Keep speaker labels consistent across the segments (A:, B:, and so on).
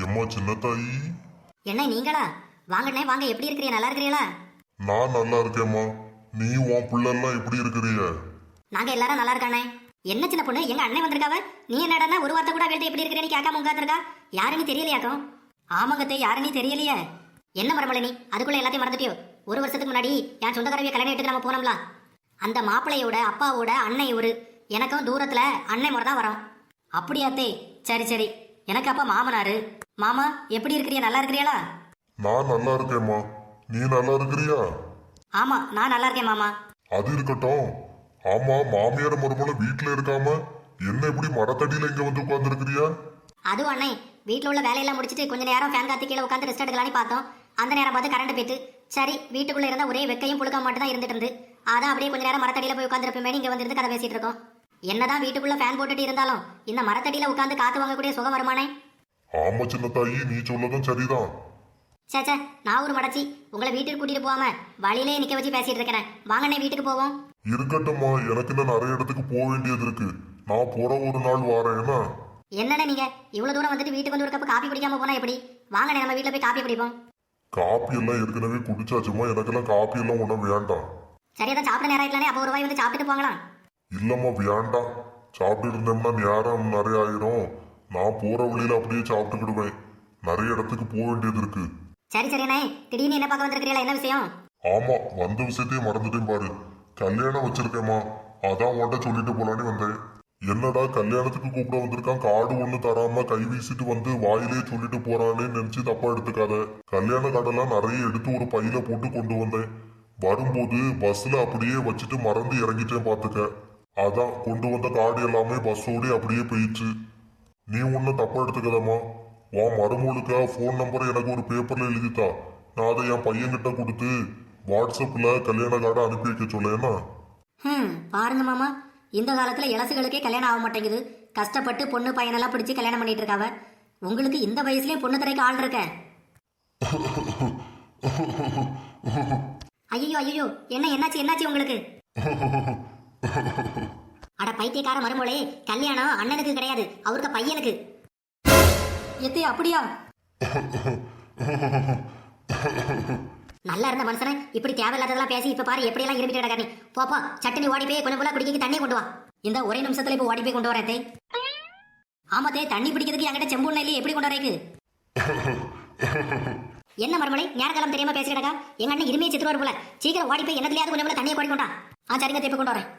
A: எம்மா சின்னத்தாயி.
B: என்ன நீங்களா? வாங்கண்ணே வாங்க, எப்படி இருக்கிறீங்க? நல்லா இருக்கிறீங்களா?
A: நான் நல்லா இருக்கேம்மா. நீ உன் பிள்ளைலாம் எப்படி இருக்கிறீங்க?
B: நாங்க எல்லாரும் நல்லா இருக்கானே. என்ன சின்ன பொண்ணு, எங்க அண்ணன் வந்திருக்காவ, நீ என்னடா ஒரு வார்த்தை கூட அவள்கிட்ட எப்படி இருக்கிறேன்னு கேட்காம உட்காந்துருக்கா? யாருன்னு தெரியலையாக்கும்? ஆமாங்கத்தே, யாருன்னு தெரியலையே. என்ன மரமலை நீ அதுக்குள்ள எல்லாத்தையும் மறந்துட்டியோ? ஒரு வருஷத்துக்கு முன்னாடி என் சொந்தக்காரவிய கல்யாணம் எடுத்து நம்ம போனோம்ல, அந்த மாப்பிள்ளையோட அப்பாவோட அண்ணன் இவரு. எனக்கும் தூரத்துல அண்ணன் முறை தான் வரோம். அப்படியாத்தே? சரி சரி. எனக்கு அப்பா மாமனாரு. மாமா எப்படி இருக்கிறீங்க? நல்லா இருக்கிறீங்களா?
A: நான் நல்லா இருக்கேம்மா. நீ நல்லா இருக்கிறியா?
B: ஆமா நான் நல்லா இருக்கேன் மாமா.
A: அது இருக்கட்டும். ஆமா, மாமியார் மருமகளும் வீட்டுல இருக்காம என்ன இப்படி மரத்தடியில இங்க வந்து உட்கார்ந்து இருக்கிறியா?
B: அதுவும் அண்ணே, வீட்டுல உள்ள வேலையெல்லாம் முடிச்சிட்டு கொஞ்ச நேரம் ஃபேன் காத்து கீழே உட்காந்து ரெஸ்ட் எடுக்கலான்னு பார்த்தோம். அந்த நேரம் பார்த்து கரண்ட் போயிட்டு, சரி வீட்டுக்குள்ள இருந்த ஒரே வெக்கையும் புழுக்க மட்டும் தான் இருந்துட்டு இருந்து, அதான் அப்படியே கொஞ்ச நேரம் மரத்தடியில போய் உட்காந்துருப்பேன். இங்க வந்து கதை பேசிட்டு இருக்கோம். என்னதான் வீட்டுக்குள்ள ஃபேன் போட்டுட்டு இருந்தாலும் இந்த மரத்தடியில உட்காந்து காத்து வாங்கக்கூடிய சுகம் வருமானே.
A: ஆமா சின்னத்தாயி, நீ சொல்லதும் சரிதான்.
B: சேச்சே, நான் ஒரு மடச்சி உங்களை வீட்டுக்கு கூட்டிட்டு போகாம வழியிலே நிக்க வச்சு பேசிட்டு இருக்கிறேன். வாங்கண்ணே வீட்டுக்கு போவோம்.
A: இருக்கட்டும்மா, எனக்கு இன்னும் நிறைய இடத்துக்கு போக வேண்டியது இருக்கு. நான் போற ஒரு நாள் வாரேன். என்ன
B: என்னண்ணே நீங்க இவ்வளவு தூரம் வந்துட்டு வீட்டுக்கு வந்து ஒரு கப் காப்பி குடிக்காம போனா எப்படி? வாங்கண்ணே நம்ம வீட்டுல போய் காப்பி குடிப்போம்.
A: காப்பி எல்லாம் ஏற்கனவே குடிச்சாச்சுமா, எனக்கெல்லாம் காப்பி எல்லாம் ஒன்றும் வேண்டாம்.
B: சரி, அதான் சாப்பிட நேரம் ஆயிடலானே, அப்போ ஒரு வாய் வந்து சாப்பிட்டு போங்களாம்.
A: இல்லம்மா வேண்டாம். சாப்பிட்டு இருந்தோம்னா நேரம் நிறைய ஆயிரும். நான் போற வழியில அப்படியே சாப்பிட்டுக்கிடுவேன். நிறைய இடத்துக்கு போக வேண்டியது இருக்கு.
B: சரி சரிண்ணே, திடீர்னு என்ன பார்க்க வந்திருக்கிறீங்களா? என்ன விஷயம்?
A: ஆமா, வந்த விஷயத்தையும் மறந்துட்டேன் பாரு. கல்யாணம் வச்சிருக்கேம்மா, அதான் உன்கிட்ட சொல்லிட்டு போலான்னு வந்தேன். என்னடா கல்யாணத்துக்கு கூப்பிட வந்திருக்கான், காடு ஒண்ணு தராம கை வீசிட்டு வந்து வாயிலே சொல்லிட்டு போறானே நினைச்சு தப்பா எடுத்துக்காத. கல்யாண கார்டெல்லாம் நிறைய எடுத்து ஒரு பையில போட்டு கொண்டு வந்தேன். வரும்போது பஸ்ல அப்படியே வச்சுட்டு மறந்து இறங்கிட்டேன் பாத்துக்க. அதான் கொண்டு வந்த கார்டு எல்லாமே பஸ்ஸோட அப்படியே போயிடுச்சு. நீ ஒன்னும் தப்பா எடுத்துக்கதம்மா. உன் மருமகளுக்கா ஃபோன் நம்பரை எனக்கு ஒரு பேப்பர்ல எழுதித்தா. நான் அதை என் பையன்கிட்ட கொடுத்து வாட்ஸ்அப்ல கல்யாண கார்டை அனுப்பி வைக்க சொல்லேன்னா.
B: பாருங்க மாமா, இந்த காலத்துல இளசுகளுக்கே கல்யாணம் ஆக மாட்டேங்குது. கஷ்டப்பட்டு பொண்ணு பையனெல்லாம் பிடிச்சி கல்யாணம் பண்ணிட்டு இருக்காவ. உங்களுக்கு இந்த வயசுலயும் பொண்ணு தரைக்கு ஆள் இருக்க? ஐயோ ஐயோ, என்ன என்னாச்சு என்னாச்சு உங்களுக்கு? அட பைத்தியக்கார மருமோளே, கல்யாணம் அண்ணனுக்கு கிடையாது, அவருக்கு பையனுக்கு. எத்தே அப்படியா? நல்லா இருந்த மனுஷனை இப்படி தேவையில்லாததெல்லாம் பேசி இப்ப பாரு எப்படி எல்லாம் இருந்துட்டு கிடக்காரு. போப்பா, சட்டனி ஓடி போய் கொஞ்சம் போல குடிக்க தண்ணி கொண்டு வா. இந்த ஒரே நிமிஷத்துல இப்ப ஓடி போய் கொண்டு வரேன். ஆமாத்தே, தண்ணி பிடிக்கிறதுக்கு என்கிட்ட செம்பு இல்லையே, எப்படி கொண்டு வரேக்கு? என்ன மறுமலை நேரக்காலம் தெரியாம பேசி கிடக்கா? எங்க அண்ணன் இருமையை செத்துருவார் போல. சீக்கிரம் ஓடி போய் என்னதுலயாவது கொஞ்சம் போல தண்ணியை ஓடி கொண்டா. சரிங்க, இப்ப கொண்டு வரேன்.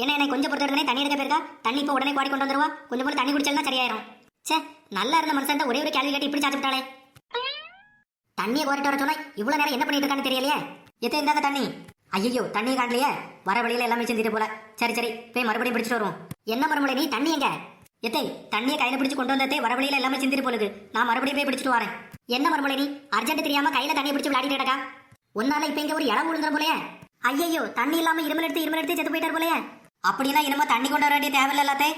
B: என்ன கொஞ்சம் பொறுத்த உடனே தண்ணி எடுக்க போயிருக்கா? தண்ணி இப்ப உடனே ஓடி கொண்டு வந்துருவா. கொஞ்சம் போல தண்ணி குடிச்சாலும் சரியாயிரும். சே, நல்லா இருந்த மனுஷன் ஒரே ஒரு கேள்வி கேட்டு இப்படி சாச்சு விட்டாளே. தண்ணியை கோரிட்டு வர சொன்னா இவ்வளவு நேரம் என்ன பண்ணிட்டு இருக்கான்னு தெரியலையே. எத்த இருந்தாங்க தண்ணி? ஐயோ, தண்ணியை காணலையே. வர வழியில எல்லாமே செஞ்சுட்டு போல. சரி சரி, போய் மறுபடியும் பிடிச்சிட்டு வருவோம். என்ன மறுமலை நீ தண்ணி எங்க? எத்தை, தண்ணியை கையில பிடிச்சு கொண்டு வந்ததே வர வழியில எல்லாமே செஞ்சுட்டு போலுது. நான் மறுபடியும் போய் பிடிச்சிட்டு வரேன். என்ன மறுமலை நீ அர்ஜென்ட் தெரியாம கையில தண்ணியை பிடிச்சு விளையாடிட்டு கிடக்கா? உன்னால இப்ப இங்க ஒரு இடம் விழுந்துற போலயே. ஐயோ, தண்ணி இல்லாம இருமல் எடுத்து செத்து போயிட்டார் போலயே. அப்படின்னா இனிமே தண்ணி கொண்டு வர வேண்டிய தேவையில்ல எல்லாத்தே.